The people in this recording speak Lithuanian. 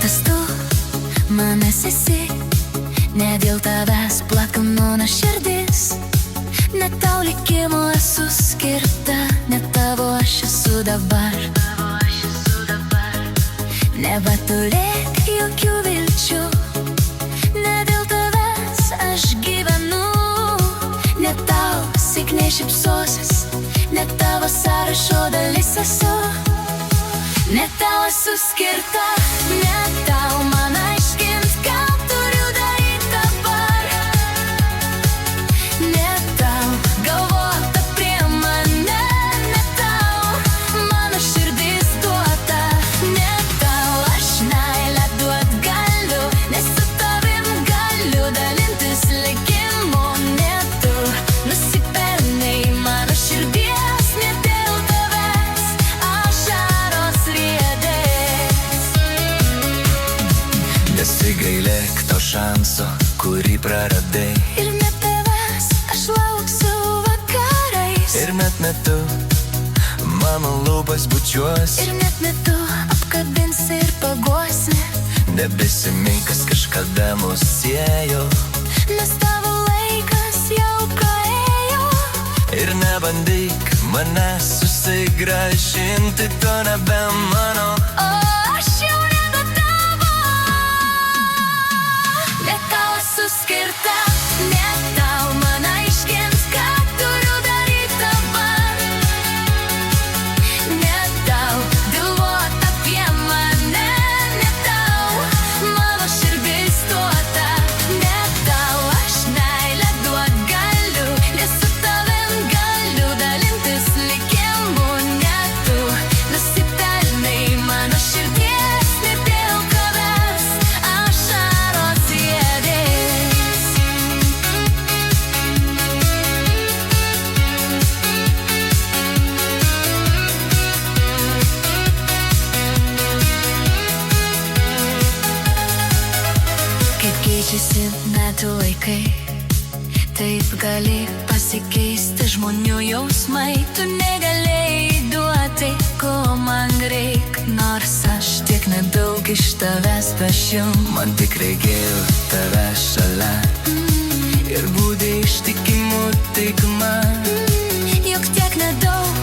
tas tu manas esi, ne dėl tavęs plaka mano širdis. Ne tau likimo esu skirta, ne tavo aš esu dabar. Nebeturėk jokių vilčių, ne dėl tavęs aš gyvenu. Ne tau sėkmė šypsosis, ne tavo sąrašo dalis esu. Ne tau esu skirta, ne tau man aiškint, ką turiu daryt dabar. Ne tau galvot apie mane, ne tau mano širdis duota. Ne tau aš meilę duot galiu, nes su tavim galiu dalintis likimu. Ne tu nusipelnei mano širdies, ne dėl tavęs ašaros riedės. Nesigailėk to šanso, kurį praradai. Ir net tavęs aš lauksiu vakarais. Ir net metu mano lūpas bučiuosi. Ir net metu apkabinsi ir paguosi. Nebesimink, kas kažkada mus siejo. Nes tavo laikas jau praėjo. Ir nebandyk mane susigrąžinti, tu nebe mano. O aš jau nebe tavo. Ne tau esu skirta, ne tau man aiškint, ką turiu daryt dabar. Ne tau galvot apie mane, ne tau mano širdis duota. Ne tau aš meilę duot galiu, nes su tavim galiu dalintis likimu. Ne tu nusipelnei mano širdies, ne dėl tavęs ašaros riedės. Kaip keičiasi metų laikai, taip gali pasikeisti žmonių jausmai. Tu negalėjai duoti, ko man reik, nors aš tiek nedaug iš tavęs prašiau. Man tik reikėjo tavęs šalia ir būti ištikimu tik man. Juk tiek nedaug